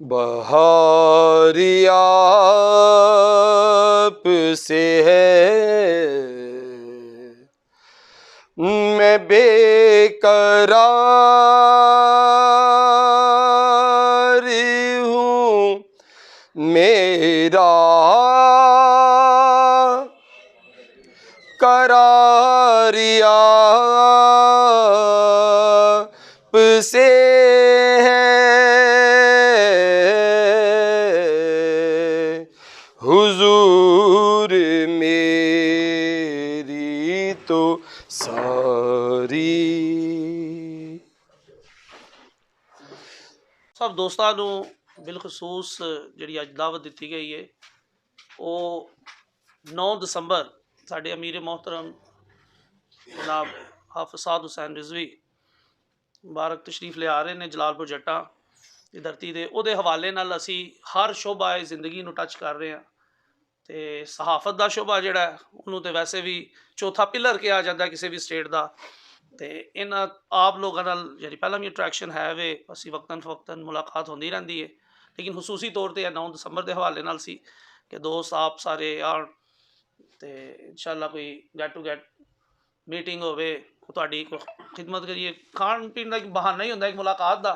बहारी आप से है, मैं बेकरार हूँ, मेरा करार आप से है, हुजूर मेरी तो सारी। ਸਭ ਦੋਸਤਾਂ ਨੂੰ ਬਿਲਖਸੂਸ ਜਿਹੜੀ ਅੱਜ ਦਾਵਤ ਦਿੱਤੀ ਗਈ ਹੈ ਉਹ 9 ਦਸੰਬਰ ਸਾਡੇ ਅਮੀਰ ਮੁਹਤਰਮ ਜਨਾਬ ਹਾਫਿਜ਼ ਸਾਦ ਹੁਸੈਨ ਰਿਜ਼ਵੀ ਮੁਬਾਰਕ ਤਸ਼ਰੀਫ ਲਿਆ ਰਹੇ ਨੇ ਜਲਾਲਪੁਰ ਜੱਟਾਂ ਦੀ ਧਰਤੀ ਦੇ। ਉਹਦੇ ਹਵਾਲੇ ਨਾਲ ਅਸੀਂ ਹਰ ਸ਼ੋਭਾ ਜ਼ਿੰਦਗੀ ਨੂੰ ਟੱਚ ਕਰ ਰਹੇ ਹਾਂ ਅਤੇ ਸਹਾਫਤ ਦਾ ਸ਼ੋਭਾ ਜਿਹੜਾ ਉਹਨੂੰ ਤਾਂ ਵੈਸੇ ਵੀ ਚੌਥਾ ਪਿਲਰ ਕਿਹਾ ਜਾਂਦਾ ਕਿਸੇ ਵੀ ਸਟੇਟ ਦਾ। ਅਤੇ ਇਹਨਾਂ ਆਪ ਲੋਕਾਂ ਨਾਲ ਜਿਹੜੀ ਪਹਿਲਾਂ ਵੀ ਅਟਰੈਕਸ਼ਨ ਹੈ ਵੇ, ਅਸੀਂ ਵਕਤਨ ਫਵਕਤਨ ਮੁਲਾਕਾਤ ਹੁੰਦੀ ਰਹਿੰਦੀ ਹੈ, ਲੇਕਿਨ ਖਸੂਸੀ ਤੌਰ 'ਤੇ 9 ਦਸੰਬਰ ਦੇ ਹਵਾਲੇ ਨਾਲ ਸੀ ਕਿ ਦੋਸਤ ਆਪ ਸਾਰੇ ਆਉਣ ਅਤੇ ਇਨਸ਼ਾਅੱਲਾ ਕੋਈ ਗੈਟ ਟੂ ਗੈਟ ਮੀਟਿੰਗ ਹੋਵੇ, ਤੁਹਾਡੀ ਕੋਈ ਖਿਦਮਤ ਕਰੀਏ। ਖਾਣ ਪੀਣ ਦਾ ਇੱਕ ਬਹਾਨਾ ਹੀ ਹੁੰਦਾ ਇੱਕ ਮੁਲਾਕਾਤ ਦਾ,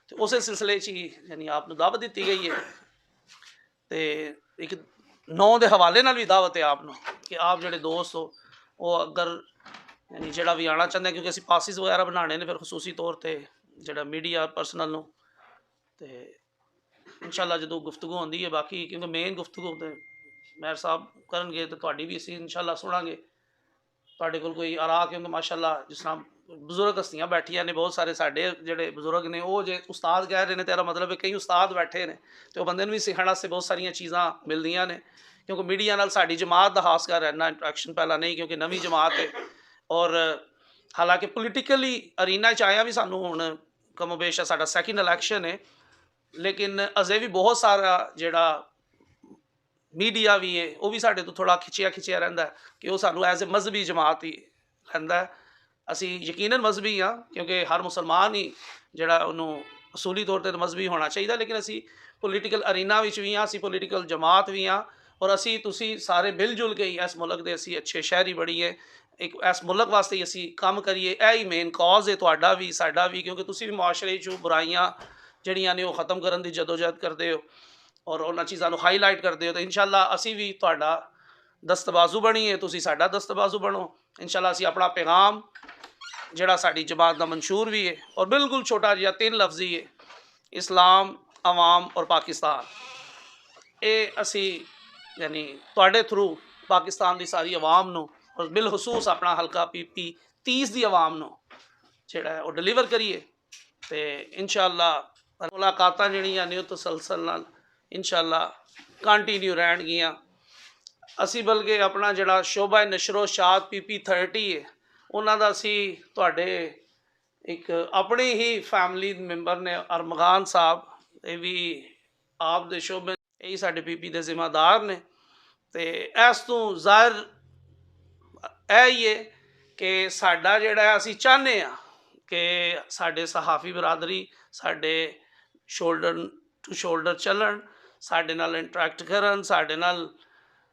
ਅਤੇ ਉਸੇ ਸਿਲਸਿਲੇ 'ਚ ਹੀ ਯਾਨੀ ਆਪ ਨੂੰ ਦਾਵਤ ਦਿੱਤੀ ਗਈ ਹੈ। ਅਤੇ ਇੱਕ 9 ਦੇ ਹਵਾਲੇ ਨਾਲ ਵੀ ਦਾਵਤ ਹੈ ਆਪ ਨੂੰ ਕਿ ਆਪ ਜਿਹੜੇ ਦੋਸਤ ਹੋ ਉਹ ਅਗਰ ਯਾਨੀ ਜਿਹੜਾ ਵੀ ਆਉਣਾ ਚਾਹੁੰਦਾ, ਕਿਉਂਕਿ ਅਸੀਂ ਪਾਸਿਸ ਵਗੈਰਾ ਬਣਾਉਣੇ ਨੇ ਫਿਰ ਖਸੂਸੀ ਤੌਰ 'ਤੇ ਜਿਹੜਾ ਮੀਡੀਆ ਪਰਸਨਲ ਨੂੰ, ਅਤੇ ਇਨਸ਼ਾਅੱਲਾ ਜਦੋਂ ਗੁਫ਼ਤਗੂ ਹੁੰਦੀ ਹੈ ਬਾਕੀ ਕਿਉਂਕਿ ਮੇਨ ਗੁਫ਼ਤਗੂ ਤਾਂ ਮੈਰ ਸਾਹਿਬ ਕਰਨਗੇ ਅਤੇ ਤੁਹਾਡੀ ਵੀ ਅਸੀਂ ਇਨਸ਼ਾਅੱਲਾ ਸੁਣਾਂਗੇ। ਤੁਹਾਡੇ ਕੋਲ ਕੋਈ ਆਰਾ, ਕਿਉਂਕਿ ਮਾਸ਼ਾਅੱਲਾ ਜਿਸ ਤਰ੍ਹਾਂ ਬਜ਼ੁਰਗ ਹਸਤੀਆਂ ਬੈਠੀਆਂ ਨੇ ਬਹੁਤ ਸਾਰੇ ਸਾਡੇ ਜਿਹੜੇ ਬਜ਼ੁਰਗ ਨੇ, ਉਹ ਜੇ ਉਸਤਾਦ ਕਹਿ ਰਹੇ ਨੇ ਤੇਰਾ ਮਤਲਬ ਹੈ ਕਈ ਉਸਤਾਦ ਬੈਠੇ ਨੇ ਅਤੇ ਉਹ ਬੰਦੇ ਨੂੰ ਵੀ ਸਿੱਖਣ ਵਾਸਤੇ ਬਹੁਤ ਸਾਰੀਆਂ ਚੀਜ਼ਾਂ ਮਿਲਦੀਆਂ ਨੇ। ਕਿਉਂਕਿ ਮੀਡੀਆ ਨਾਲ ਸਾਡੀ ਜਮਾਤ ਦਾ ਖਾਸ ਕਰ ਇੰਨਾ ਇੰਟਰੈਕਸ਼ਨ ਪਹਿਲਾਂ ਨਹੀਂ, ਕਿਉਂਕਿ ਨਵੀਂ ਜਮਾਤ ਹੈ ਔਰ ਹਾਲਾਂਕਿ ਪੋਲੀਟੀਕਲੀ ਅਰੀਨਾ 'ਚ ਆਇਆ ਵੀ ਸਾਨੂੰ ਹੁਣ ਕਮੋ ਬੇਸ਼ ਸਾਡਾ ਸੈਕਿੰਡ ਇਲੈਕਸ਼ਨ ਹੈ, ਲੇਕਿਨ ਅਜੇ ਵੀ ਬਹੁਤ ਸਾਰਾ ਜਿਹੜਾ ਮੀਡੀਆ ਵੀ ਹੈ ਉਹ ਵੀ ਸਾਡੇ ਤੋਂ ਥੋੜ੍ਹਾ ਖਿੱਚਿਆ ਰਹਿੰਦਾ ਕਿ ਉਹ ਸਾਨੂੰ ਐਜ਼ ਏ ਮਜ਼ਹਬੀ ਜਮਾਤ ਹੀ ਲੈਂਦਾ। ਅਸੀਂ ਯਕੀਨਨ ਮਜ਼ਹਬੀ ਹਾਂ ਕਿਉਂਕਿ ਹਰ ਮੁਸਲਮਾਨ ਹੀ ਜਿਹੜਾ ਉਹਨੂੰ ਅਸੂਲੀ ਤੌਰ 'ਤੇ ਮਜ਼ਹਬੀ ਹੋਣਾ ਚਾਹੀਦਾ, ਲੇਕਿਨ ਅਸੀਂ ਪੋਲੀਟੀਕਲ ਅਰੀਨਾ ਵਿੱਚ ਵੀ ਹਾਂ, ਅਸੀਂ ਪੋਲੀਟੀਕਲ ਜਮਾਤ ਵੀ ਹਾਂ ਔਰ ਅਸੀਂ ਤੁਸੀਂ ਸਾਰੇ ਮਿਲ ਜੁਲ ਕੇ ਹੀ ਇਸ ਮੁਲਕ ਦੇ ਅਸੀਂ ਅੱਛੇ ਸ਼ਹਿਰੀ ਬਣੀਏ, ਇੱਕ ਇਸ ਮੁਲਕ ਵਾਸਤੇ ਹੀ ਅਸੀਂ ਕੰਮ ਕਰੀਏ। ਇਹ ਹੀ ਮੇਨ ਕਾਜ਼ ਹੈ ਤੁਹਾਡਾ ਵੀ ਸਾਡਾ ਵੀ, ਕਿਉਂਕਿ ਤੁਸੀਂ ਵੀ ਮੁਆਸ਼ਰੇ 'ਚੋਂ ਬੁਰਾਈਆਂ ਜਿਹੜੀਆਂ ਨੇ ਉਹ ਖ਼ਤਮ ਕਰਨ ਦੀ ਜਦੋਜਹਿਦ ਕਰਦੇ ਹੋ ਔਰ ਉਹਨਾਂ ਚੀਜ਼ਾਂ ਨੂੰ ਹਾਈਲਾਈਟ ਕਰਦੇ ਹੋ। ਤਾਂ ਇਨਸ਼ਾਅੱਲਾ ਅਸੀਂ ਵੀ ਤੁਹਾਡਾ ਦਸਤਬਾਜ਼ੂ ਬਣੀਏ, ਤੁਸੀਂ ਸਾਡਾ ਦਸਤਬਾਜ਼ੂ ਬਣੋ। ਇਨਸ਼ਾਅੱਲਾ ਅਸੀਂ ਆਪਣਾ ਪੈਗਾਮ ਜਿਹੜਾ ਸਾਡੀ ਜਮਾਤ ਦਾ ਮਨਸ਼ੂਰ ਵੀ ਹੈ ਔਰ ਬਿਲਕੁਲ ਛੋਟਾ ਜਿਹਾ 3 ਲਫ਼ਜ਼ੀ ਹੈ, ਇਸਲਾਮ, ਅਵਾਮ ਔਰ ਪਾਕਿਸਤਾਨ। ਇਹ ਅਸੀਂ ਯਾਨੀ ਤੁਹਾਡੇ ਥਰੂ ਪਾਕਿਸਤਾਨ ਦੀ ਸਾਰੀ ਆਵਾਮ ਨੂੰ ਔਰ ਬਿਲਖਸੂਸ ਆਪਣਾ ਹਲਕਾ PP 30 ਦੀ ਆਵਾਮ ਨੂੰ ਜਿਹੜਾ ਉਹ ਡਿਲੀਵਰ ਕਰੀਏ। ਅਤੇ ਇਨਸ਼ਾਅੱਲਾ ਮੁਲਾਕਾਤਾਂ ਜਿਹੜੀਆਂ ਨੇ ਉਹ ਤਸਲਸਲ ਨਾਲ ਇਨਸ਼ਾਅੱਲਾ ਕੰਟੀਨਿਊ ਰਹਿਣਗੀਆਂ। ਅਸੀਂ ਬਲਕਿ ਆਪਣਾ ਜਿਹੜਾ ਸ਼ੋਭਾ ਨਸ਼ਰੋ ਸ਼ਾਤ PP 30 ਹੈ ਉਹਨਾਂ ਦਾ ਅਸੀਂ ਤੁਹਾਡੇ ਇੱਕ ਆਪਣੀ ਹੀ ਫੈਮਿਲੀ ਮੈਂਬਰ ਨੇ ਅਰਮਗਾਨ ਸਾਹਿਬ, ਇਹ ਵੀ ਆਪ ਦੇ ਸ਼ੋਭੇ ਇਹੀ ਸਾਡੇ PP ਦੇ ਜ਼ਿੰਮੇਦਾਰ ਨੇ। ਅਤੇ ਇਸ ਤੋਂ ਜ਼ਾਹਿਰ ਇਹ ਹੀ ਹੈ ਕਿ ਸਾਡਾ ਜਿਹੜਾ ਅਸੀਂ ਚਾਹੁੰਦੇ ਹਾਂ ਕਿ ਸਾਡੇ ਸਹਾਫੀ ਬਰਾਦਰੀ ਸਾਡੇ ਸ਼ੋਲਡਰ ਟੂ ਸ਼ੋਲਡਰ ਚੱਲਣ, ਸਾਡੇ ਨਾਲ ਇੰਟਰੈਕਟ ਕਰਨ, ਸਾਡੇ ਨਾਲ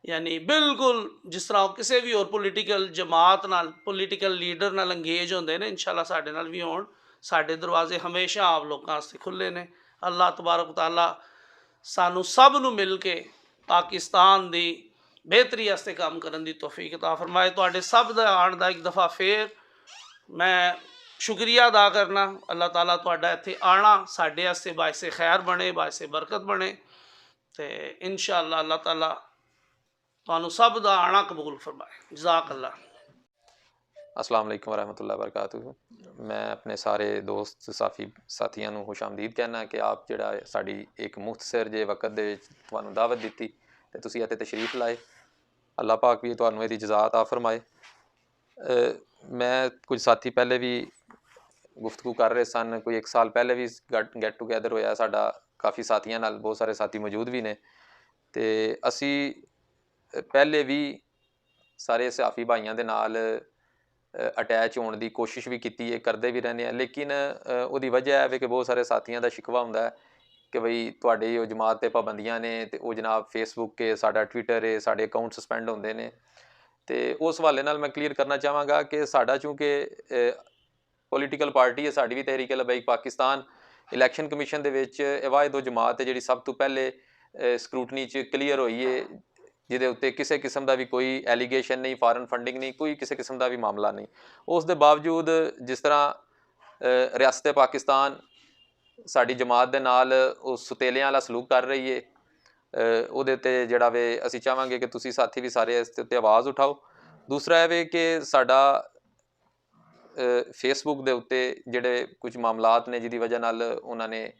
ਯਾਨੀ ਬਿਲਕੁਲ ਜਿਸ ਤਰ੍ਹਾਂ ਉਹ ਕਿਸੇ ਵੀ ਹੋਰ ਪੋਲੀਟੀਕਲ ਜਮਾਤ ਨਾਲ, ਪੋਲੀਟੀਕਲ ਲੀਡਰ ਨਾਲ ਅੰਗੇਜ ਹੁੰਦੇ ਨੇ, ਇਨਸ਼ਾਅੱਲਾ ਸਾਡੇ ਨਾਲ ਵੀ ਹੋਣ। ਸਾਡੇ ਦਰਵਾਜ਼ੇ ਹਮੇਸ਼ਾ ਆਪ ਲੋਕਾਂ ਵਾਸਤੇ ਖੁੱਲ੍ਹੇ ਨੇ। ਅੱਲਾਹ ਤਬਾਰਕ ਤਾਲਾ ਸਾਨੂੰ ਸਭ ਨੂੰ ਮਿਲ ਕੇ ਪਾਕਿਸਤਾਨ ਦੀ ਬਿਹਤਰੀ ਵਾਸਤੇ ਕੰਮ ਕਰਨ ਦੀ ਤੌਫੀਕ ਅਤਾ ਫਰਮਾਏ। ਤੁਹਾਡੇ ਸਭ ਦਾ ਆਉਣ ਦਾ ਇੱਕ ਦਫਾ ਫੇਰ ਮੈਂ ਸ਼ੁਕਰੀਆ ਅਦਾ ਕਰਨਾ। ਅੱਲਾਹ ਤਾਲਾ ਤੁਹਾਡਾ ਇੱਥੇ ਆਉਣਾ ਸਾਡੇ ਵਾਸਤੇ ਬਾਇਸੇ ਖੈਰ ਬਣੇ, ਬਾਇਸੇ ਬਰਕਤ ਬਣੇ, ਅਤੇ ਇਨਸ਼ਾਅੱਲਾ ਅੱਲਾਹ ਤਾਲਾ ਤੁਹਾਨੂੰ ਸਭ ਦਾ ਆਉਣਾ ਕਬੂਲ ਫਰਮਾਏ। ਜਜ਼ਾਕ ਅੱਲਾ। अस्सलाम वालेकुम वरहमतुल्लाहि वबरकातुहू। मैं अपने सारे दोस्त ਸਾਥੀਆਂ ਨੂੰ ਖੁਸ਼ ਆਮਦੀਦ ਕਹਿਣਾ ਕਿ ਆਪ ਜਿਹੜਾ ਸਾਡੀ ਇੱਕ ਮੁਖਤਸਰ ਜੇ ਵਕਤ ਦੇ ਵਿੱਚ ਤੁਹਾਨੂੰ ਦਾਵਤ ਦਿੱਤੀ ਅਤੇ ਤੁਸੀਂ ਇੱਥੇ ਤਸ਼ਰੀਫ ਲਾਏ। ਅੱਲਾਹ ਪਾਕ ਵੀ ਤੁਹਾਨੂੰ ਇਹਦੀ ਜਜ਼ਾ ਅਤਾ ਫਰਮਾਏ। ਮੈਂ ਕੁਝ ਸਾਥੀ ਪਹਿਲੇ ਵੀ ਗੁਫ਼ਤਗੂ ਕਰ ਰਹੇ ਸਨ, ਕੋਈ 1 ਸਾਲ ਪਹਿਲੇ ਵੀ ਗੈਟ ਟੂਗੈਦਰ ਹੋਇਆ ਸਾਡਾ ਕਾਫੀ ਸਾਥੀਆਂ ਨਾਲ, ਬਹੁਤ ਸਾਰੇ ਸਾਥੀ ਮੌਜੂਦ ਵੀ ਨੇ, ਅਤੇ ਅਸੀਂ ਪਹਿਲੇ ਵੀ ਸਾਰੇ ਸਹਾਫੀ ਭਾਈਆਂ ਦੇ ਨਾਲ ਅਟੈਚ ਹੋਣ ਦੀ ਕੋਸ਼ਿਸ਼ ਵੀ ਕੀਤੀ ਹੈ, ਕਰਦੇ ਵੀ ਰਹਿੰਦੇ ਹਾਂ, ਲੇਕਿਨ ਉਹਦੀ ਵਜ੍ਹਾ ਹੈ ਕਿ ਬਹੁਤ ਸਾਰੇ ਸਾਥੀਆਂ ਦਾ ਸ਼ਿਕਵਾ ਹੁੰਦਾ ਹੈ ਕਿ ਬਈ ਤੁਹਾਡੇ ਉਹ ਜਮਾਤ 'ਤੇ ਪਾਬੰਦੀਆਂ ਨੇ ਤੇ ਉਹ ਜਨਾਬ ਫੇਸਬੁੱਕ ਹੈ, ਸਾਡਾ ਟਵਿੱਟਰ ਹੈ, ਸਾਡੇ ਅਕਾਊਂਟ ਸਸਪੈਂਡ ਹੁੰਦੇ ਨੇ। ਤੇ ਉਸ ਹਵਾਲੇ ਨਾਲ ਮੈਂ ਕਲੀਅਰ ਕਰਨਾ ਚਾਹਾਂਗਾ ਕਿ ਸਾਡਾ ਚੂੰਕਿ ਪੋਲੀਟੀਕਲ ਪਾਰਟੀ ਹੈ, ਸਾਡੀ ਵੀ ਤਹਿਰੀਕ ਲਬੈਕ ਪਾਕਿਸਤਾਨ ਇਲੈਕਸ਼ਨ ਕਮਿਸ਼ਨ ਦੇ ਵਿੱਚ ਇਹ ਵਾਹਿਦ ਉਹ ਜਮਾਤ ਹੈ ਜਿਹੜੀ ਸਭ ਤੋਂ ਪਹਿਲੇ ਸਕਰੂਟਨੀ 'ਚ ਕਲੀਅਰ ਹੋਈ ਹੈ, ਜਿਹਦੇ ਉੱਤੇ ਕਿਸੇ ਕਿਸਮ ਦਾ ਵੀ ਕੋਈ ਐਲੀਗੇਸ਼ਨ ਨਹੀਂ, ਫਾਰਨ ਫੰਡਿੰਗ ਨਹੀਂ, ਕੋਈ ਕਿਸੇ ਕਿਸਮ ਦਾ ਵੀ ਮਾਮਲਾ ਨਹੀਂ। ਉਸ ਦੇ ਬਾਵਜੂਦ ਜਿਸ ਤਰ੍ਹਾਂ ਰਿਆਸਤ ਪਾਕਿਸਤਾਨ ਸਾਡੀ ਜਮਾਤ ਦੇ ਨਾਲ ਉਹ ਸੁਤੇਲਿਆਂ ਵਾਲਾ ਸਲੂਕ ਕਰ ਰਹੀ ਹੈ, ਉਹਦੇ 'ਤੇ ਜਿਹੜਾ ਵੇ ਅਸੀਂ ਚਾਹਾਂਗੇ ਕਿ ਤੁਸੀਂ ਸਾਥੀ ਵੀ ਸਾਰੇ ਇਸ ਦੇ ਉੱਤੇ ਆਵਾਜ਼ ਉਠਾਓ। ਦੂਸਰਾ ਇਹ ਵੇ ਕਿ ਸਾਡਾ ਫੇਸਬੁੱਕ ਦੇ ਉੱਤੇ ਜਿਹੜੇ ਕੁਝ ਮਾਮਲਾਤ ਨੇ ਜਿਹਦੀ ਵਜ੍ਹਾ ਨਾਲ ਉਹਨਾਂ ਨੇ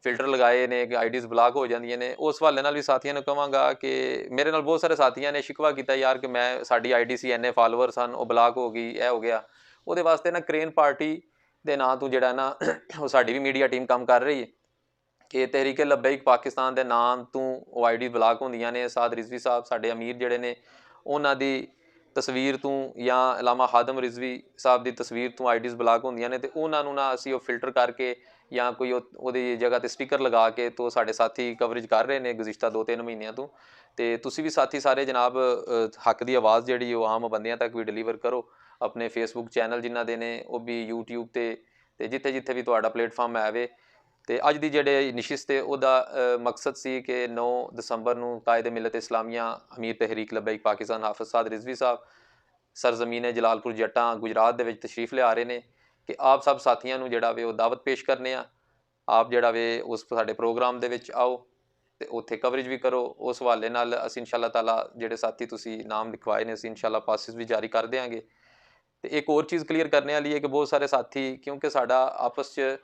ਫਿਲਟਰ ਲਗਾਏ ਨੇ ਕਿ ਆਈਡੀਜ਼ ਬਲਾਕ ਹੋ ਜਾਂਦੀਆਂ ਨੇ, ਉਸ ਹਵਾਲੇ ਨਾਲ ਵੀ ਸਾਥੀਆਂ ਨੂੰ ਕਹਾਂਗਾ ਕਿ ਮੇਰੇ ਨਾਲ ਬਹੁਤ ਸਾਰੇ ਸਾਥੀਆਂ ਨੇ ਸ਼ਿਕਵਾ ਕੀਤਾ ਯਾਰ ਕਿ ਮੈਂ ਸਾਡੀ ਆਈਡੀ ਸੀ ਇੰਨੇ ਫਾਲੋਅਰ ਸਨ, ਉਹ ਬਲਾਕ ਹੋ ਗਈ, ਇਹ ਹੋ ਗਿਆ। ਉਹਦੇ ਵਾਸਤੇ ਨਾ ਕਰੇਨ ਪਾਰਟੀ ਦੇ ਨਾਂ ਤੋਂ ਜਿਹੜਾ ਨਾ ਉਹ ਸਾਡੀ ਵੀ ਮੀਡੀਆ ਟੀਮ ਕੰਮ ਕਰ ਰਹੀ ਹੈ ਕਿ ਤਹਿਰੀਕ ਲਬੈਕ ਪਾਕਿਸਤਾਨ ਦੇ ਨਾਮ ਤੋਂ ਉਹ ਆਈਡੀ ਬਲਾਕ ਹੁੰਦੀਆਂ ਨੇ। ਸਾਦ ਰਿਜ਼ਵੀ ਸਾਹਿਬ ਸਾਡੇ ਅਮੀਰ ਜਿਹੜੇ ਨੇ ਉਹਨਾਂ ਦੀ ਤਸਵੀਰ ਤੋਂ ਜਾਂ ਅਲਾਮਾ ਹਾਦਮ ਰਿਜ਼ਵੀ ਸਾਹਿਬ ਦੀ ਤਸਵੀਰ ਤੋਂ ਆਈਡੀਜ਼ ਬਲਾਕ ਹੁੰਦੀਆਂ ਨੇ, ਤੇ ਉਹਨਾਂ ਨੂੰ ਨਾ ਅਸੀਂ ਉਹ ਫਿਲਟਰ ਕਰਕੇ ਜਾਂ ਕੋਈ ਉਹਦੀ ਜਗ੍ਹਾ 'ਤੇ ਸਟਿੱਕਰ ਲਗਾ ਕੇ ਤੋਂ ਸਾਡੇ ਸਾਥੀ ਕਵਰੇਜ ਕਰ ਰਹੇ ਨੇ ਗੁਜ਼ਿਸ਼ਤਾ 2-3 ਮਹੀਨਿਆਂ ਤੋਂ। ਤੇ ਤੁਸੀਂ ਵੀ ਸਾਥੀ ਸਾਰੇ ਜਨਾਬ ਹੱਕ ਦੀ ਆਵਾਜ਼ ਜਿਹੜੀ ਉਹ ਆਮ ਬੰਦਿਆਂ ਤੱਕ ਵੀ ਡਿਲੀਵਰ ਕਰੋ। ਆਪਣੇ ਫੇਸਬੁੱਕ ਚੈਨਲ ਜਿਨ੍ਹਾਂ ਦੇ ਨੇ ਉਹ ਵੀ YouTube ਤੇ ਜਿੱਥੇ ਜਿੱਥੇ ਵੀ ਤੁਹਾਡਾ ਪਲੇਟਫਾਰਮ ਹੈ ਵੇ। ਤੇ ਅੱਜ ਦੀ ਜਿਹੜੇ ਨਸ਼ਿਸਤ ਹੈ ਉਹਦਾ ਮਕਸਦ ਸੀ ਕਿ 9 ਦਸੰਬਰ ਨੂੰ ਕਾਇਦ ਮਿਲਤ ਇਸਲਾਮੀਆ ਅਮੀਰ ਤਹਿਰੀਕ ਲਬੈਕ ਪਾਕਿਸਤਾਨ ਹਾਫਿਜ਼ ਸਾਦ ਰਿਜ਼ਵੀ ਸਾਹਿਬ ਸਰਜ਼ਮੀਨ ਜਲਾਲਪੁਰ ਜੱਟਾਂ ਗੁਜਰਾਤ ਦੇ ਵਿੱਚ ਤਸ਼ਰੀਫ ਲਿਆ ਰਹੇ ਨੇ ਕਿ ਆਪ ਸਭ ਸਾਥੀਆਂ ਨੂੰ ਜਿਹੜਾ ਵੇ ਉਹ ਦਾਵਤ ਪੇਸ਼ ਕਰਨੇ ਆ, ਆਪ ਜਿਹੜਾ ਵੇ ਉਸ ਸਾਡੇ ਪ੍ਰੋਗਰਾਮ ਦੇ ਵਿੱਚ ਆਓ ਤੇ ਉੱਥੇ ਕਵਰੇਜ ਵੀ ਕਰੋ। ਉਸ ਹਵਾਲੇ ਨਾਲ ਅਸੀਂ ਇਨਸ਼ਾ ਅੱਲਾਹ ਤਾਲਾ ਜਿਹੜੇ ਸਾਥੀ ਤੁਸੀਂ ਨਾਮ ਲਿਖਵਾਏ ਨੇ ਅਸੀਂ ਇਨਸ਼ਾ ਅੱਲਾਹ ਪਾਸਿਸ ਵੀ ਜਾਰੀ ਕਰ ਦਿਆਂਗੇ। ਤੇ ਇੱਕ ਹੋਰ ਚੀਜ਼ ਕਲੀਅਰ ਕਰਨੇ ਵਾਲੀ ਹੈ ਕਿ ਬਹੁਤ ਸਾਰੇ ਸਾਥੀ ਕਿਉਂਕਿ ਸਾਡਾ ਆਪਸ 'ਚ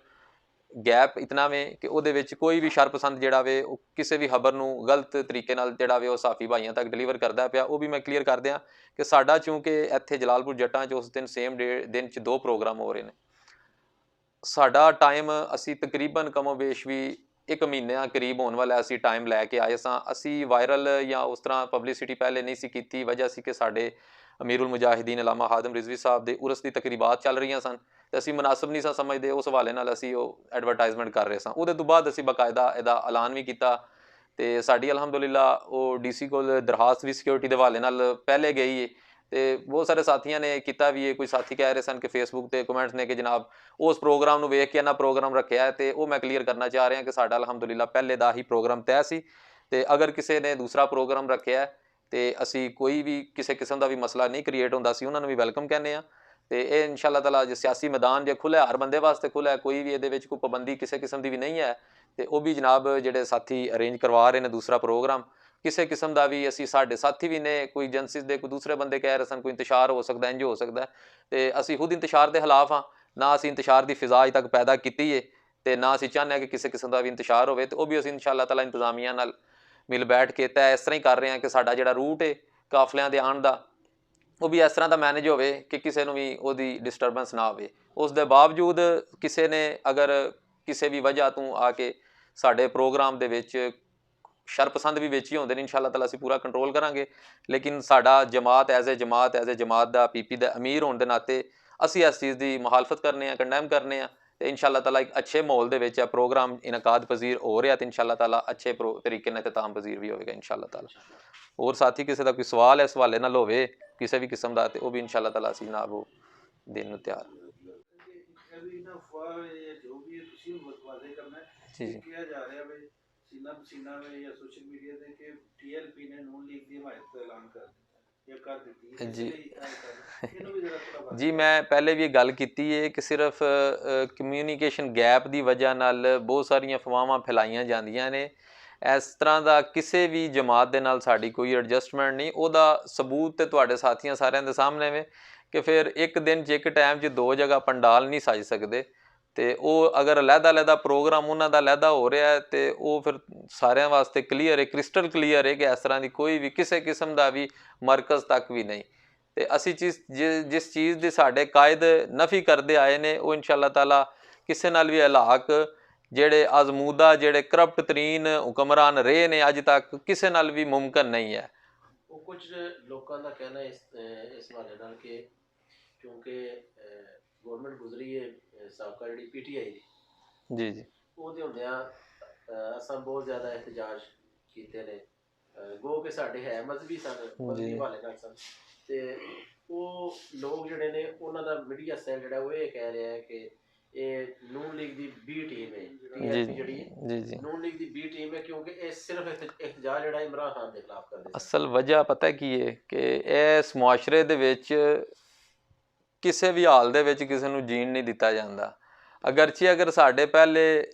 ਗੈਪ ਇਤਨਾ ਵੇ ਕਿ ਉਹਦੇ ਵਿੱਚ ਕੋਈ ਵੀ ਸ਼ਰਪਸੰਦ ਜਿਹੜਾ ਵੇ ਉਹ ਕਿਸੇ ਵੀ ਖਬਰ ਨੂੰ ਗਲਤ ਤਰੀਕੇ ਨਾਲ ਜਿਹੜਾ ਵੇ ਉਹ ਸਾਫੀ ਭਾਈਆਂ ਤੱਕ ਡਿਲੀਵਰ ਕਰਦਾ ਪਿਆ। ਉਹ ਵੀ ਮੈਂ ਕਲੀਅਰ ਕਰ ਦਿਆਂ ਕਿ ਸਾਡਾ ਚੂੰਕਿ ਇੱਥੇ ਜਲਾਲਪੁਰ ਜੱਟਾਂ 'ਚ ਉਸ ਦਿਨ ਸੇਮ ਦਿਨ 'ਚ 2 ਪ੍ਰੋਗਰਾਮ ਹੋ ਰਹੇ ਨੇ, ਸਾਡਾ ਟਾਈਮ ਅਸੀਂ ਤਕਰੀਬਨ ਕਮੋਬੇਸ਼ ਵੀ 1 ਮਹੀਨਾ ਕਰੀਬ ਹੋਣ ਵਾਲਾ ਅਸੀਂ ਟਾਈਮ ਲੈ ਕੇ ਆਏ ਸਾਂ। ਅਸੀਂ ਵਾਇਰਲ ਜਾਂ ਉਸ ਤਰ੍ਹਾਂ ਪਬਲਿਸਿਟੀ ਪਹਿਲੇ ਨਹੀਂ ਸੀ ਕੀਤੀ, ਵਜ੍ਹਾ ਸੀ ਕਿ ਸਾਡੇ ਅਮੀਰੁਲ ਮੁਜਾਹਿਦੀਨ ਅਲਾਮਾ ਹਾਦਮ ਰਿਜ਼ਵੀ ਸਾਹਿਬ ਦੇ ਉਰਸ ਦੀ ਤਕਰੀਬਾਤ ਚੱਲ ਰਹੀਆਂ ਸਨ ਤੇ ਅਸੀਂ ਮੁਨਾਸਬ ਨਹੀਂ ਸਾਂ ਸਮਝਦੇ, ਉਸ ਹਵਾਲੇ ਨਾਲ ਅਸੀਂ ਉਹ ਐਡਵਰਟਾਈਜ਼ਮੈਂਟ ਕਰ ਰਹੇ ਸਾਂ। ਉਹਦੇ ਤੋਂ ਬਾਅਦ ਅਸੀਂ ਬਾਕਾਇਦਾ ਇਹਦਾ ਐਲਾਨ ਵੀ ਕੀਤਾ ਤੇ ਸਾਡੀ ਅਲਹਮਦੁਲਿਲਾ ਉਹ DC ਕੋਲ ਦਰਖਾਸਤ ਵੀ ਸਿਕਿਉਰਿਟੀ ਦੇ ਹਵਾਲੇ ਨਾਲ ਪਹਿਲੇ ਗਈ ਹੈ ਤੇ ਬਹੁਤ ਸਾਰੇ ਸਾਥੀਆਂ ਨੇ ਕੀਤਾ ਵੀ ਹੈ। ਕੋਈ ਸਾਥੀ ਕਹਿ ਰਹੇ ਸਨ ਕਿ ਫੇਸਬੁੱਕ ਤੇ ਕਮੈਂਟਸ ਨੇ ਕਿ ਜਨਾਬ ਉਸ ਪ੍ਰੋਗਰਾਮ ਨੂੰ ਵੇਖ ਕੇ ਇਹਨਾਂ ਪ੍ਰੋਗਰਾਮ ਰੱਖਿਆ, ਤੇ ਉਹ ਮੈਂ ਕਲੀਅਰ ਕਰਨਾ ਚਾਹ ਰਿਹਾ ਕਿ ਸਾਡਾ ਅਲਹਮਦੁਲਿਲਾ ਪਹਿਲੇ ਦਾ ਹੀ ਪ੍ਰੋਗਰਾਮ ਤੈਅ ਸੀ। ਤੇ ਅਗਰ ਕਿਸੇ ਨੇ ਦੂਸਰਾ ਪ੍ਰੋਗਰਾਮ ਰੱਖਿਆ ਤੇ ਅਸੀਂ ਕੋਈ ਵੀ ਕਿਸੇ ਕਿਸਮ ਦਾ ਵੀ ਮਸਲਾ ਨਹੀਂ ਕ੍ਰੀਏਟ ਹੁੰਦਾ, ਅਸੀਂ ਉਹਨਾਂ ਨੂੰ ਵੀ ਵੈਲਕਮ ਕਹਿੰਦੇ ਹਾਂ। ਤੇ ਇਹ ਇਨਸ਼ਾ ਅੱਲਾਹ ਤਾਲਾ ਜੇ ਸਿਆਸੀ ਮੈਦਾਨ ਜੇ ਖੁੱਲ੍ਹਾ ਹਰ ਬੰਦੇ ਵਾਸਤੇ ਖੁੱਲ੍ਹਾ, ਕੋਈ ਵੀ ਇਹਦੇ ਵਿੱਚ ਕੋਈ ਪਾਬੰਦੀ ਕਿਸੇ ਕਿਸਮ ਦੀ ਵੀ ਨਹੀਂ ਹੈ। ਤੇ ਉਹ ਵੀ ਜਨਾਬ ਜਿਹੜੇ ਸਾਥੀ ਅਰੇਂਜ ਕਰਵਾ ਰਹੇ ਨੇ ਦੂਸਰਾ ਪ੍ਰੋਗਰਾਮ, ਕਿਸੇ ਕਿਸਮ ਦਾ ਵੀ ਅਸੀਂ ਸਾਡੇ ਸਾਥੀ ਵੀ ਨੇ ਕੋਈ ਏਜੰਸੀਜ਼ ਦੇ ਕੋਈ ਦੂਸਰੇ ਬੰਦੇ ਕਹਿ ਰਹੇ ਸਨ ਕੋਈ ਇੰਤਸ਼ਾਰ ਹੋ ਸਕਦਾ, ਇੰਝ ਹੋ ਸਕਦਾ, ਤੇ ਅਸੀਂ ਖੁਦ ਇੰਤਸ਼ਾਰ ਦੇ ਖਿਲਾਫ ਹਾਂ। ਨਾ ਅਸੀਂ ਇੰਤਸ਼ਾਰ ਦੀ ਫਿਜ਼ਾ ਅਜੇ ਤੱਕ ਪੈਦਾ ਕੀਤੀ ਹੈ ਤੇ ਨਾ ਅਸੀਂ ਚਾਹੁੰਦੇ ਹਾਂ ਕਿ ਕਿਸੇ ਕਿਸਮ ਦਾ ਵੀ ਇੰਤਸ਼ਾਰ ਹੋਵੇ। ਤੇ ਉਹ ਵੀ ਅਸੀਂ ਇਨਸ਼ਾ ਅੱਲਾਹ ਤਾਲਾ ਇੰਤਜ਼ਾਮੀਆਂ ਨਾਲ ਮਿਲ ਬੈਠ ਕੇ ਤੈਅ ਇਸ ਤਰ੍ਹਾਂ ਹੀ ਕਰ ਰਹੇ ਹਾਂ ਕਿ ਸਾਡਾ ਜਿਹੜਾ ਰੂਟ ਹੈ ਕਾਫਲਿਆਂ ਦੇ ਆਉਣ ਦਾ ਉਹ ਵੀ ਇਸ ਤਰ੍ਹਾਂ ਦਾ ਮੈਨੇਜ ਹੋਵੇ ਕਿ ਕਿਸੇ ਨੂੰ ਵੀ ਉਹਦੀ ਡਿਸਟਰਬੈਂਸ ਨਾ ਹੋਵੇ। ਉਸ ਦੇ ਬਾਵਜੂਦ ਕਿਸੇ ਨੇ ਅਗਰ ਕਿਸੇ ਵੀ ਵਜ੍ਹਾ ਤੋਂ ਆ ਕੇ ਸਾਡੇ ਪ੍ਰੋਗਰਾਮ ਦੇ ਵਿੱਚ ਸ਼ਰਪਸੰਦ ਵੀ ਵਿੱਚ ਹੀ ਹੁੰਦੇ ਨੇ, ਇਨਸ਼ਾ ਅੱਲਾਹ ਤਾਲਾ ਅਸੀਂ ਪੂਰਾ ਕੰਟਰੋਲ ਕਰਾਂਗੇ। ਲੇਕਿਨ ਸਾਡਾ ਜਮਾਤ ਐਜ਼ ਏ ਜਮਾਤ ਦਾ PP ਦਾ ਅਮੀਰ ਹੋਣ ਦੇ ਨਾਤੇ ਅਸੀਂ ਇਸ ਚੀਜ਼ ਦੀ ਮੁਖਾਲਫਤ ਕਰਨੇ ਆ, ਕੰਡੈਮ ਕਰਨੇ ਆ। ਤੇ ਇਨਸ਼ਾ ਅੱਲਾਹ ਤਾਲਾ ਇੱਕ ਅੱਛੇ ਮਾਹੌਲ ਦੇ ਵਿੱਚ ਇਹ ਪ੍ਰੋਗਰਾਮ ਇਨਕਾਦ ਪਜ਼ੀਰ ਹੋ ਰਿਹਾ ਤੇ ਇਨਸ਼ਾ ਅੱਲਾਹ ਤਾਲਾ ਅੱਛੇ ਤਰੀਕੇ ਨਾਲ ਇਖਤਤਾਮ ਪਜ਼ੀਰ ਵੀ ਹੋਵੇਗਾ ਇਨਸ਼ਾ ਅੱਲਾਹ ਤਾਲਾ। ਹੋਰ ਸਾਥੀ ਕਿਸੇ ਦਾ ਕੋਈ ਸਵਾਲ ਇਸ ਹਵਾਲੇ ਨਾਲ ਹੋਵੇ ਕਿਸੇ ਵੀ ਕਿਸਮ ਦਾ ਤੇ ਉਹ ਵੀ ਇਨਸ਼ਾ ਅੱਲਾਹ ਤਾਲਾ ਅਸੀਂ ਜਨਾਬ ਉਹ ਦੇਣ ਨੂੰ ਤਿਆਰ ਜੀ ਜੀ। सीना पसीना में या सोशल मीडिया ਦੇ ਕਿ TLP ਨੇ ਨੂਨ ਲੀਗ ਦੀ ਹਮਾਇਤ ਦਾ ਐਲਾਨ ਕਰ ਦਿੱਤਾ ਜਾਂ ਕਰ ਦਿੱਤੀ ਹੈ ਜੀ ਇਹਨੂੰ ਵੀ ਜ਼ਰਾ ਥੋੜਾ ਜੀ। ਮੈਂ ਪਹਿਲੇ ਵੀ ਇਹ ਗੱਲ ਕੀਤੀ ਹੈ ਕਿ ਸਿਰਫ ਕਮਿਊਨੀਕੇਸ਼ਨ ਗੈਪ ਦੀ ਵਜ੍ਹਾ ਨਾਲ ਬਹੁਤ ਸਾਰੀਆਂ ਅਫਵਾਹਾਂ ਫੈਲਾਈਆਂ ਜਾਂਦੀਆਂ ਨੇ। ਇਸ ਤਰ੍ਹਾਂ ਦਾ ਕਿਸੇ ਵੀ ਜਮਾਤ ਦੇ ਨਾਲ ਸਾਡੀ ਕੋਈ ਐਡਜਸਟਮੈਂਟ ਨਹੀਂ। ਉਹਦਾ ਸਬੂਤ ਤੇ ਤੁਹਾਡੇ ਸਾਥੀਆਂ ਸਾਰਿਆਂ ਦੇ ਸਾਹਮਣੇ ਵੇ ਕਿ ਫਿਰ ਇੱਕ ਦਿਨ 'ਚ ਇੱਕ ਟਾਈਮ 'ਚ 2 ਜਗ੍ਹਾ ਪੰਡਾਲ ਨਹੀਂ ਸਜ ਸਕਦੇ ਤੇ ਉਹ ਅਗਰ ਅਲੱਗ-ਅਲੱਗ ਪ੍ਰੋਗਰਾਮ ਉਹਨਾਂ ਦਾ ਅਲੱਗ ਹੋ ਰਿਹਾ ਹੈ ਤੇ ਉਹ ਫਿਰ ਸਾਰਿਆਂ ਵਾਸਤੇ ਕਲੀਅਰ ਹੈ, ਕ੍ਰਿਸਟਲ ਕਲੀਅਰ ਹੈ ਕਿ ਇਸ ਤਰ੍ਹਾਂ ਦੀ ਕੋਈ ਵੀ ਕਿਸੇ ਕਿਸਮ ਦਾ ਵੀ ਮਰਕਜ਼ ਤੱਕ ਵੀ ਨਹੀਂ। ਤੇ ਅਸੀਂ ਜਿਸ ਚੀਜ਼ ਦੀ ਸਾਡੇ ਕਾਇਦ ਨਫੀ ਕਰਦੇ ਆਏ ਨੇ ਉਹ ਇਨਸ਼ਾ ਅੱਲਾਹ ਤਾਲਾ ਕਿਸੇ ਨਾਲ ਵੀ ਇਲਾਕ ਜਿਹੜੇ ਆਜ਼ਮੂਦਾ ਜਿਹੜੇ ਕਰਪਟ ਤਰੀਨ ਹੁਕਮਰਾਨ ਰਹੇ ਨੇ ਅੱਜ ਤੱਕ ਕਿਸੇ ਨਾਲ ਵੀ ਮੁਮਕਿਨ ਨਹੀਂ ਹੈ। ਉਹ ਕੁਝ ਲੋਕਾਂ ਦਾ ਕਹਿਣਾ ਇਸ ਹਵਾਲੇ ਨਾਲ ਕਿ ਕਿਉਂਕਿ ਗਵਰਨਮੈਂਟ ਗੁਜ਼ਰੀ ਹੈ ਸਾਬਕਾ ਜਿਹੜੀ PTI ਦੀ, ਜੀ ਜੀ ਉਹਦੇ ਹੁੰਦਿਆਂ ਅਸਾਂ ਬਹੁਤ ਜ਼ਿਆਦਾ ਇhtਜਾਜ ਕੀਤੇ ਨੇ। ਗੋ ਕਿ ਸਾਡੇ ਹੈ ਮਜ਼ਹਬੀ ਸਨ, ਮਜ਼ਹਬੀ ਹਵਾਲੇ ਨਾਲ ਸਨ, ਤੇ ਉਹ ਲੋਕ ਜਿਹੜੇ ਨੇ ਉਹਨਾਂ ਦਾ ਮੀਡੀਆ ਸੈੱਲ ਜਿਹੜਾ ਉਹ ਇਹ ਕਹਿ ਰਿਹਾ ਹੈ ਕਿ ਇਹ ਨੂਨ ਲੀਗ ਦੀ B ਟੀਮ ਹੈ, TLP ਜਿਹੜੀ ਹੈ ਨੂਨ ਲੀਗ ਦੀ B ਟੀਮ ਹੈ, ਕਿਉਂਕਿ ਇਹ ਸਿਰਫ ਇhtਜਾਜ ਜਿਹੜਾ ਇਮਰਾਨ ਖਾਨ ਦੇ ਖਿਲਾਫ ਕਰਦੇ। ਅਸਲ ਵਜ੍ਹਾ ਪਤਾ ਕੀ ਹੈ ਕਿ ਇਸ ਮੁਆਸ਼ਰੇ ਦੇ ਵਿੱਚ ਕਿਸੇ ਵੀ ਹਾਲ ਦੇ ਵਿੱਚ ਕਿਸੇ ਨੂੰ ਜੀਣ ਨਹੀਂ ਦਿੱਤਾ ਜਾਂਦਾ। ਅਗਰ ਸਾਡੇ ਪਹਿਲੇ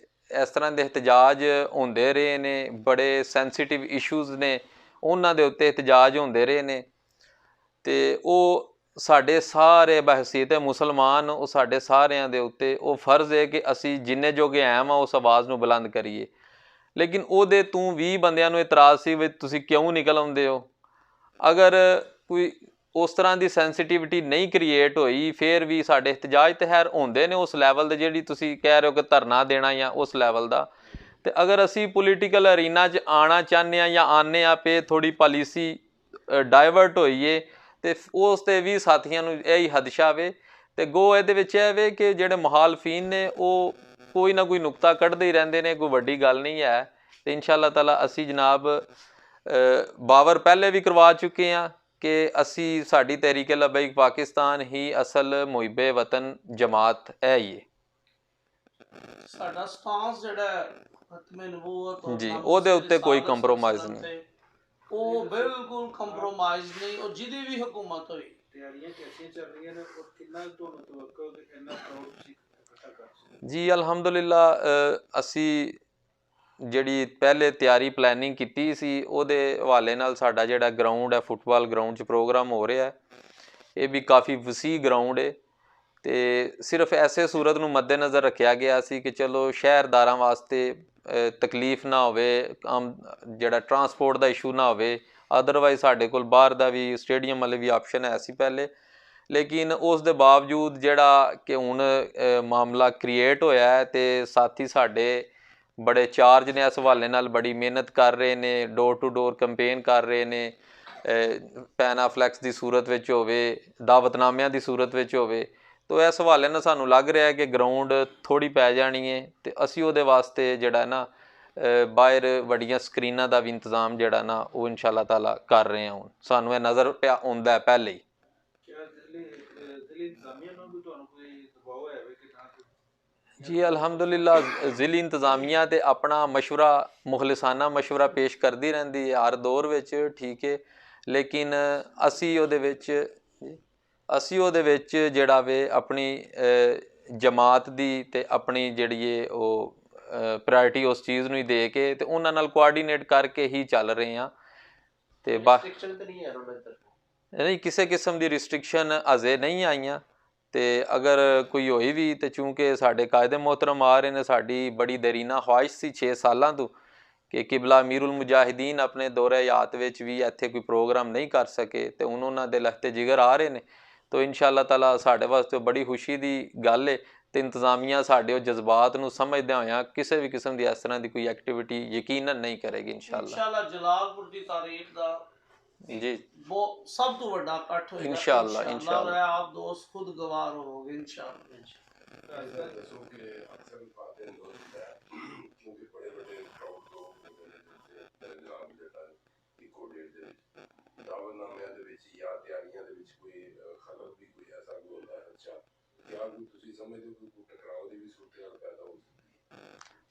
ਇਸ ਤਰ੍ਹਾਂ ਦੇ ਇhtਜਾਜ ਹੁੰਦੇ ਰਹੇ ਨੇ, ਬੜੇ ਸੈਂਸੀਟਿਵ ਇਸ਼ੂਜ਼ ਨੇ ਉਹਨਾਂ ਦੇ ਉੱਤੇ ਇhtਜਾਜ ਹੁੰਦੇ ਰਹੇ ਨੇ, ਤੇ ਉਹ ਸਾਡੇ ਸਾਰੇ ਬਹਿਸੀਅਤ ਮੁਸਲਮਾਨ ਉਹ ਸਾਡੇ ਸਾਰਿਆਂ ਦੇ ਉੱਤੇ ਉਹ ਫਰਜ਼ ਹੈ ਕਿ ਅਸੀਂ ਜਿੰਨੇ ਜੋਗੇ ਐਮ ਆ ਉਸ ਆਵਾਜ਼ ਨੂੰ ਬੁਲੰਦ ਕਰੀਏ। ਲੇਕਿਨ ਉਹਦੇ ਤੂੰ 20 ਬੰਦਿਆਂ ਨੂੰ ਇਤਰਾਜ਼ ਸੀ ਵੀ ਤੁਸੀਂ ਕਿਉਂ ਨਿਕਲ ਆਉਂਦੇ ਹੋ। ਅਗਰ ਕੋਈ ਉਸ ਤਰ੍ਹਾਂ ਦੀ ਸੈਂਸੀਟਿਵਿਟੀ ਨਹੀਂ ਕ੍ਰੀਏਟ ਹੋਈ ਫਿਰ ਵੀ ਸਾਡੇ ਇhtਜਾਜ ਤੇ ਖੈਰ ਹੁੰਦੇ ਨੇ ਉਸ ਲੈਵਲ ਦੇ, ਜਿਹੜੀ ਤੁਸੀਂ ਕਹਿ ਰਹੇ ਹੋ ਕਿ ਧਰਨਾ ਦੇਣਾ ਜਾਂ ਉਸ ਲੈਵਲ ਦਾ। ਤੇ ਅਗਰ ਅਸੀਂ ਪੋਲੀਟੀਕਲ ਅਰੀਨਾ 'ਚ ਆਉਣਾ ਚਾਹੁੰਦੇ ਹਾਂ ਜਾਂ ਆਉਂਦੇ ਹਾਂ ਪੇ ਥੋੜ੍ਹੀ ਪਾਲਿਸੀ ਡਾਇਵਰਟ ਹੋਈਏ ਤੇ ਉਸ 'ਤੇ ਵੀ ਸਾਥੀਆਂ ਨੂੰ ਇਹੀ ਹਦਸ਼ਾ ਵੇ। ਤੇ ਗੋ ਇਹਦੇ ਵਿੱਚ ਇਹ ਵੇ ਕਿ ਜਿਹੜੇ ਮੁਖਾਲਫੀਨ ਨੇ ਉਹ ਕੋਈ ਨਾ ਕੋਈ ਨੁਕਤਾ ਕੱਢਦੇ ਹੀ ਰਹਿੰਦੇ ਨੇ, ਕੋਈ ਵੱਡੀ ਗੱਲ ਨਹੀਂ ਹੈ। ਤੇ ਇਨਸ਼ਾ ਅੱਲਾਹ ਤਾਲਾ ਅਸੀਂ ਜਨਾਬ ਬਾਵਰ ਪਹਿਲੇ ਵੀ ਕਰਵਾ ਚੁੱਕੇ ਹਾਂ ਕਿ ਅਸੀਂ ਸਾਡੀ ਤਹਿਰੀਕ ਲਬੈਕ ਪਾਕਿਸਤਾਨ ਹੀ ਅਸਲ ਮੁਹਿੱਬੇ ਵਤਨ ਜਮਾਤ ਹੈ ਹੀ ਹੈ। ਸਾਡਾ ਸਟਾਂਸ ਜਿਹੜਾ ਖਤਮੇ ਨਬੂਵਤ ਜੀ ਉਹਦੇ ਉੱਤੇ ਕੋਈ ਕੰਪਰੋਮਾਈਜ਼ ਨਹੀਂ, ਉਹ ਬਿਲਕੁਲ ਕੰਪਰੋਮਾਈਜ਼ ਨਹੀਂ। ਉਹ ਜਿਹਦੀ ਵੀ ਹੁਕੂਮਤ ਹੋਈ ਤਿਆਰੀਆਂ ਕੈਸੀਆਂ ਚੱਲ ਰਹੀਆਂ ਨੇ ਔਰ ਕਿੰਨਾ ਤੁਹਾਨੂੰ ਤਵੱਕੋ ਕਿ ਇੰਨਾ ਕਰਾਊਡ ਤੁਸੀਂ ਇਕੱਠਾ ਕਰ ਸਕਦੇ? ਜੀ ਅਲਹਮਦੁਲਿਲਾ ਅਸੀਂ ਜਿਹੜੀ ਪਹਿਲੇ ਤਿਆਰੀ ਪਲੈਨਿੰਗ ਕੀਤੀ ਸੀ ਉਹਦੇ ਹਵਾਲੇ ਨਾਲ ਸਾਡਾ ਜਿਹੜਾ ਗਰਾਊਂਡ ਹੈ ਫੁੱਟਬਾਲ ਗਰਾਊਂਡ 'ਚ ਪ੍ਰੋਗਰਾਮ ਹੋ ਰਿਹਾ ਹੈ, ਇਹ ਵੀ ਕਾਫੀ ਵਸੀਹ ਗਰਾਊਂਡ ਹੈ। ਤੇ ਸਿਰਫ ਐਸੇ ਸੂਰਤ ਨੂੰ ਮੱਦੇਨਜ਼ਰ ਰੱਖਿਆ ਗਿਆ ਸੀ ਕਿ ਚਲੋ ਸ਼ਹਿਰਦਾਰਾਂ ਵਾਸਤੇ ਤਕਲੀਫ ਨਾ ਹੋਵੇ, ਜਿਹੜਾ ਟਰਾਂਸਪੋਰਟ ਦਾ ਇਸ਼ੂ ਨਾ ਹੋਵੇ। ਅਦਰਵਾਈਜ਼ ਸਾਡੇ ਕੋਲ ਬਾਹਰ ਦਾ ਵੀ ਸਟੇਡੀਅਮ ਵਾਲੇ ਵੀ ਆਪਸ਼ਨ ਹੈ ਸੀ ਪਹਿਲੇ, ਲੇਕਿਨ ਉਸ ਦੇ ਬਾਵਜੂਦ ਜਿਹੜਾ ਕਿ ਹੁਣ ਮਾਮਲਾ ਕ੍ਰੀਏਟ ਹੋਇਆ ਹੈ ਤੇ ਸਾਥੀ ਸਾਡੇ ਬੜੇ ਚਾਰਜ ਨੇ ਇਸ ਹਵਾਲੇ ਨਾਲ, ਬੜੀ ਮਿਹਨਤ ਕਰ ਰਹੇ ਨੇ, ਡੋਰ ਟੂ ਡੋਰ ਕੰਪੇਨ ਕਰ ਰਹੇ ਨੇ, ਪੈਨਾਫਲੈਕਸ ਦੀ ਸੂਰਤ ਵਿੱਚ ਹੋਵੇ, ਦਾਵਤਨਾਮਿਆਂ ਦੀ ਸੂਰਤ ਵਿੱਚ ਹੋਵੇ। ਤੋ ਇਸ ਹਵਾਲੇ ਨਾਲ ਸਾਨੂੰ ਲੱਗ ਰਿਹਾ ਹੈ ਕਿ ਗਰਾਊਂਡ ਥੋੜ੍ਹੀ ਪੈ ਜਾਣੀ ਹੈ ਤੇ ਅਸੀਂ ਉਹਦੇ ਵਾਸਤੇ ਜਿਹੜਾ ਨਾ ਬਾਹਰ ਵੱਡੀਆਂ ਸਕਰੀਨਾਂ ਦਾ ਵੀ ਇੰਤਜ਼ਾਮ ਜਿਹੜਾ ਨਾ ਉਹ ਇਨਸ਼ਾ ਅੱਲਾਹ ਤਾਲਾ ਕਰ ਰਹੇ ਹਾਂ। ਹੁਣ ਸਾਨੂੰ ਇਹ ਨਜ਼ਰ ਪਿਆ ਆਉਂਦਾ ਪਹਿਲੇ ਹੀ। ਜੀ ਅਲਹਮਦੁਲਿਲਾ ਜ਼ਿਲ੍ਹੀ ਇੰਤਜ਼ਾਮੀਆ ਤੇ ਆਪਣਾ ਮਸ਼ਵਰਾ ਮੁਖਲਿਸਾਨਾ ਮਸ਼ਵਰਾ ਪੇਸ਼ ਕਰਦੀ ਰਹਿੰਦੀ ਹੈ ਹਰ ਦੌਰ ਵਿੱਚ, ਠੀਕ ਹੈ। ਲੇਕਿਨ ਅਸੀਂ ਉਹਦੇ ਵਿੱਚ ਜਿਹੜਾ ਵੇ ਆਪਣੀ ਜਮਾਤ ਦੀ ਤੇ ਆਪਣੀ ਜਿਹੜੀ ਹੈ ਉਹ ਪ੍ਰਾਇਰਟੀ ਉਸ ਚੀਜ਼ ਨੂੰ ਹੀ ਦੇ ਕੇ ਤੇ ਉਹਨਾਂ ਨਾਲ ਕੋਆਰਡੀਨੇਟ ਕਰਕੇ ਹੀ ਚੱਲ ਰਹੇ ਹਾਂ। ਤੇ ਨਹੀਂ ਕਿਸੇ ਕਿਸਮ ਦੀ ਰਿਸਟ੍ਰਿਕਸ਼ਨ ਅਜੇ ਨਹੀਂ ਆਈਆਂ, ਤੇ ਅਗਰ ਕੋਈ ਹੋਈ ਵੀ ਤੇ ਚੂੰਕਿ ਸਾਡੇ ਕਾਇਦੇ ਮੁਹਤਰਮ ਆ ਰਹੇ ਨੇ, ਸਾਡੀ ਬੜੀ ਦੇਰੀਨਾ ਖਵਾਹਿਸ਼ ਸੀ 6 ਸਾਲਾਂ ਤੋਂ ਕਿ ਕਿਬਲਾ ਅਮੀਰੁਲ ਮੁਜਾਹਿਦੀਨ ਆਪਣੇ ਦੌਰੇ ਹਯਾਤ ਵਿੱਚ ਵੀ ਇੱਥੇ ਕੋਈ ਪ੍ਰੋਗਰਾਮ ਨਹੀਂ ਕਰ ਸਕੇ, ਤੇ ਹੁਣ ਉਹਨਾਂ ਦੇ ਲਖਤੇ ਜਿਗਰ ਆ ਰਹੇ ਨੇ। ਤੋ ਇਨਸ਼ਾ ਅੱਲਾਹ ਤਾਲਾ ਸਾਡੇ ਵਾਸਤੇ ਬੜੀ ਖੁਸ਼ੀ ਦੀ ਗੱਲ ਹੈ ਤੇ ਇੰਤਜ਼ਾਮੀਆ ਸਾਡੇ ਉਹ ਜਜ਼ਬਾਤ ਨੂੰ ਸਮਝਦਿਆਂ ਹੋਇਆਂ ਕਿਸੇ ਵੀ ਕਿਸਮ ਦੀ ਇਸ ਤਰ੍ਹਾਂ ਦੀ ਕੋਈ ਐਕਟੀਵਿਟੀ ਯਕੀਨਨ ਨਹੀਂ ਕਰੇਗੀ ਇਨਸ਼ਾ ਅੱਲਾਹ। ਜਲਾਲਪੁਰ ਦੀ ਤਾਰੀਖ ਦਾ ਜੀ वो सब तो बड़ा इकट्ठ होएगा इंशाअल्लाह इंशाअल्लाह। आप दोस्त खुद गवार होगे इंशाअल्लाह।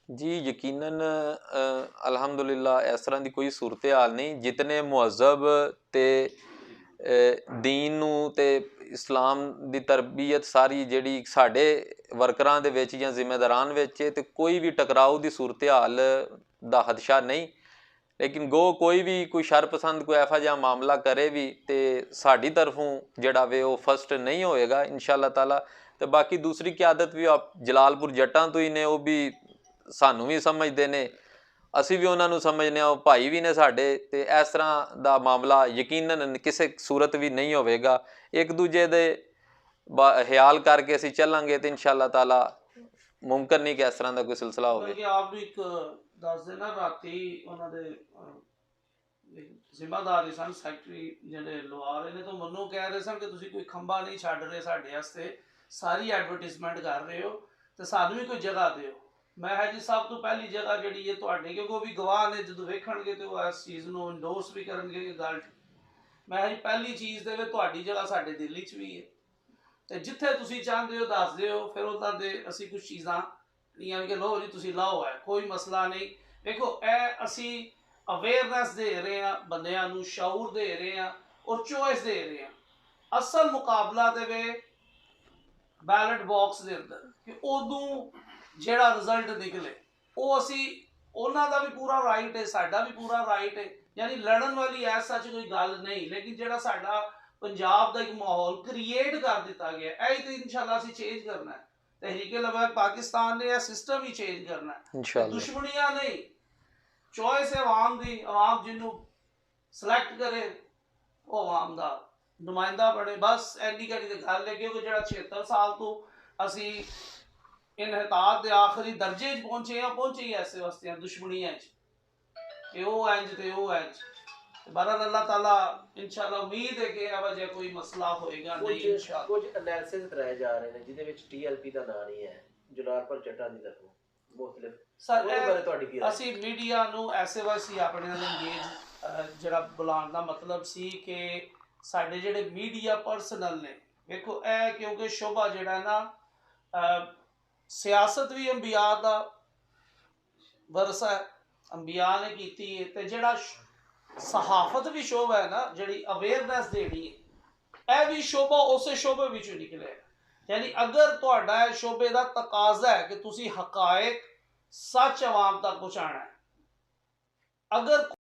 ਜੀ ਯਕੀਨਨ ਅਲਹਮਦੁਲਿਲਾ ਇਸ ਤਰ੍ਹਾਂ ਦੀ ਕੋਈ ਸੂਰਤ ਹਾਲ ਨਹੀਂ। ਜਿਤਨੇ ਮੁਹੱਜ਼ਬ ਤੇ ਦੀਨ ਨੂੰ ਤੇ ਇਸਲਾਮ ਦੀ ਤਰਬੀਅਤ ਸਾਰੀ ਜਿਹੜੀ ਸਾਡੇ ਵਰਕਰਾਂ ਦੇ ਵਿੱਚ ਜਾਂ ਜ਼ਿੰਮੇਦਾਰਾਂ ਵਿੱਚ ਤੇ ਕੋਈ ਵੀ ਟਕਰਾਓ ਦੀ ਸੂਰਤ ਹਾਲ ਦਾ ਖਦਸ਼ਾ ਨਹੀਂ। ਲੇਕਿਨ ਗੋ ਕੋਈ ਵੀ ਕੋਈ ਸ਼ਰਪਸੰਦ ਕੋਈ ਇਹੋ ਜਿਹਾ ਮਾਮਲਾ ਕਰੇ ਵੀ ਤੇ ਸਾਡੀ ਤਰਫੋਂ ਜਿਹੜਾ ਵੇ ਉਹ ਫਸਟ ਨਹੀਂ ਹੋਏਗਾ ਇਨਸ਼ਾ ਅੱਲਾਹ ਤਾਲਾ। ਤੇ ਬਾਕੀ ਦੂਸਰੀ ਕਿਆਦਤ ਵੀ ਜਲਾਲਪੁਰ ਜੱਟਾਂ ਤੋਂ ਹੀ ਨੇ, ਉਹ ਵੀ ਸਾਨੂੰ ਵੀ ਸਮਝਦੇ ਨੇ, ਅਸੀਂ ਵੀ ਉਹਨਾਂ ਨੂੰ ਸਮਝਦੇ ਹਾਂ, ਉਹ ਭਾਈ ਵੀ ਨੇ ਸਾਡੇ। ਤੇ ਇਸ ਤਰ੍ਹਾਂ ਦਾ ਮਾਮਲਾ ਯਕੀਨਨ ਕਿਸੇ ਸੂਰਤ ਵੀ ਨਹੀਂ ਹੋਵੇਗਾ। ਇੱਕ ਦੂਜੇ ਦੇ ਖਿਆਲ ਕਰਕੇ ਅਸੀਂ ਚੱਲਾਂਗੇ ਤੇ ਇਨਸ਼ਾ ਅੱਲਾਹ ਤਾਲਾ ਮੁਮਕਿਨ ਨਹੀਂ ਕਿ ਇਸ ਤਰ੍ਹਾਂ ਦਾ ਕੋਈ ਸਿਲਸਿਲਾ ਹੋਵੇ। ਆਪ ਨੂੰ ਇੱਕ ਦੱਸ ਦੇਣਾ, ਰਾਤੀ ਉਹਨਾਂ ਦੇ ਜ਼ਿੰਮੇਦਾਰ ਸਨ ਸੈਕਟਰੀ ਜਿਹੜੇ ਲਵਾ ਰਹੇ ਨੇ, ਤਾਂ ਮੈਨੂੰ ਕਹਿ ਰਹੇ ਸਨ ਕਿ ਤੁਸੀਂ ਕੋਈ ਖੰਭਾ ਨਹੀਂ ਛੱਡ ਰਹੇ ਸਾਡੇ ਵਾਸਤੇ, ਸਾਰੀ ਐਡਵਰਟਿਜ਼ਮੈਂਟ ਕਰ ਰਹੇ ਹੋ ਤੇ ਸਾਨੂੰ ਵੀ ਕੋਈ ਜਗ੍ਹਾ ਦਿਓ। ਮੈਂ ਕਿਹਾ ਜੀ ਸਭ ਤੋਂ ਪਹਿਲੀ ਜਗ੍ਹਾ ਜਿਹੜੀ ਹੈ ਤੁਹਾਡੀ, ਕਿਉਂਕਿ ਉਹ ਵੀ ਗਵਾਹ ਨੇ, ਜਦੋਂ ਵੇਖਣਗੇ ਤੇ ਉਹ ਇਸ ਚੀਜ਼ ਨੂੰ ਇੰਡੋਰਸ ਵੀ ਕਰਨਗੇ ਕਿ ਗੱਲ। ਮੈਂ ਕਿਹਾ ਜੀ ਪਹਿਲੀ ਚੀਜ਼ ਤੇ ਤੁਹਾਡੀ ਜਗ੍ਹਾ ਸਾਡੇ ਦਿੱਲੀ 'ਚ ਵੀ ਹੈ, ਤੇ ਜਿੱਥੇ ਤੁਸੀਂ ਚਾਹੁੰਦੇ ਹੋ ਦੱਸ ਦਿਓ, ਫਿਰ ਉਹਨਾਂ ਦੇ ਅਸੀਂ ਕੁਝ ਚੀਜ਼ਾਂ ਨਹੀਂ ਕਿ ਲਓ ਜੀ ਤੁਸੀਂ ਲਾਓ, ਹੈ ਕੋਈ ਮਸਲਾ ਨਹੀਂ। ਵੇਖੋ ਇਹ ਅਸੀਂ ਅਵੇਅਰਨੈਸ ਦੇ ਰਹੇ ਹਾਂ, ਬੰਦਿਆਂ ਨੂੰ ਸ਼ਾਊਰ ਦੇ ਰਹੇ ਹਾਂ ਔਰ ਚੋਇਸ ਦੇ ਰਹੇ ਹਾਂ। ਅਸਲ ਮੁਕਾਬਲਾ ਤੇ ਵੇ ਬੈਲਟ ਬਾਕਸ ਦੇ ਅੰਦਰ, ਕਿ ਉਦੋਂ ਜਿਹੜਾ ਰਿਜ਼ਲਟ ਨਿਕਲੇ ਉਹ ਅਸੀਂ, ਉਹਨਾਂ ਦਾ ਵੀ ਪੂਰਾ ਰਾਈਟ ਹੈ, ਸਾਡਾ ਵੀ ਪੂਰਾ ਰਾਈਟ ਹੈ, ਯਾਨੀ ਲੜਨ ਵਾਲੀ ਐ ਸੱਚ ਕੋਈ ਗੱਲ ਨਹੀਂ। ਲੇਕਿਨ ਜਿਹੜਾ ਸਾਡਾ ਪੰਜਾਬ ਦਾ ਇੱਕ ਮਾਹੌਲ ਕ੍ਰੀਏਟ ਕਰ ਦਿੱਤਾ ਗਿਆ, ਇਹ ਤਾਂ ਇਨਸ਼ਾਅੱਲਾ ਅਸੀਂ ਚੇਂਜ ਕਰਨਾ ਹੈ। ਤਹਿਰੀਕ-ਏ-ਲਬਾਇਕ ਪਾਕਿਸਤਾਨ ਨੇ ਇਹ ਸਿਸਟਮ ਹੀ ਚੇਂਜ ਕਰਨਾ ਹੈ, इंशाल्लाह। ਦੁਸ਼ਮਣੀਆਂ ਨਹੀਂ। ਚੋਇਸ ਹੈ ਆਵਾਮ ਦੀ, ਆਵਾਮ ਜਿਹਨੂੰ ਸਿਲੈਕਟ ਕਰੇ ਉਹ ਆਵਾਮ ਦਾ ਨੁਮਾਇੰਦਾ ਬਣੇ, ਬਸ ਐਨੀ ਕਰੀ ਤੇ ਗੱਲ ਹੈ। ਕਿਉਂਕਿ ਜਿਹੜਾ 76 ਸਾਲ ਤੋਂ ਅਸੀਂ ਇਨਹਿਤਾਤ ਦੇ ਆਖਰੀ ਦਰਜੇ 'ਚ ਪਹੁੰਚੇ ਹੀ ਐਸੇ ਵਾਸਤੇ ਆ ਦੁਸ਼ਮਣੀਆਂ 'ਚ, ਕਿ ਉਹ ਇੰਜ ਤੇ ਉਹ ਇੰਜ। ਬਹਰਹਾਲ ਅੱਲਾਹ ਤਾਲਾ ਇਨਸ਼ਾਅੱਲਾ ਉਮੀਦ ਹੈ ਕਿ ਇਹੋ ਜਿਹਾ ਕੋਈ ਮਸਲਾ ਹੋਏਗਾ ਨਹੀਂ ਇਨਸ਼ਾਅੱਲਾ। ਕੁਝ ਐਨਾਲਿਸਿਸ ਕਰਾਏ ਜਾ ਰਹੇ ਨੇ ਜਿਹਦੇ ਵਿੱਚ TLP ਦਾ ਨਾਂ ਨਹੀਂ ਹੈ, ਜੁਲਾਰਪੁਰ ਜੱਟਾਂ ਦੀ ਤਰਫੋਂ ਮੁਖਤਲਿਫ। ਸਰ ਉਹਦੇ ਬਾਰੇ ਤੁਹਾਡੀ ਕੀ ਰਾਏ? ਅਸੀਂ ਮੀਡੀਆ ਨੂੰ ਐਸੇ ਵਾਸੀ ਆਪਣੇ ਨਾਲ ਇੰਗੇਜ ਜਿਹੜਾ ਬੁਲਾਉਣ ਦਾ ਮਤਲਬ ਸੀ ਕਿ ਸਾਡੇ ਜਿਹੜੇ ਮੀਡੀਆ ਪਰਸਨਲ ਨੇ, ਵੇਖੋ ਇਹ ਕਿਉਂਕਿ ਸ਼ੋਭਾ ਜਿਹੜਾ ਨਾ ਸਿਆਸਤ ਵੀ ਅੰਬੀਆ ਦਾ ਵਰਸਾ ਹੈ, ਅੰਬੀਆ ਨੇ ਕੀਤੀ ਹੈ, ਤੇ ਜਿਹੜਾ ਸਹਾਫਤ ਵੀ ਸ਼ੋਭਾ ਹੈ ਨਾ, ਜਿਹੜੀ ਅਵੇਅਰਨੈਸ ਦੇਣੀ ਹੈ, ਇਹ ਵੀ ਸ਼ੋਭਾ ਉਸੇ ਸ਼ੋਭੇ ਵਿੱਚੋਂ ਨਿਕਲਿਆ। ਯਾਨੀ ਅਗਰ ਤੁਹਾਡਾ ਇਹ ਸ਼ੋਭੇ ਦਾ ਤਕਾਜ਼ਾ ਹੈ ਕਿ ਤੁਸੀਂ ਹਕਾਇਕ ਸੱਚ ਆਵਾਮ ਤੱਕ ਪਹੁੰਚਾਉਣਾ ਹੈ, ਅਗਰ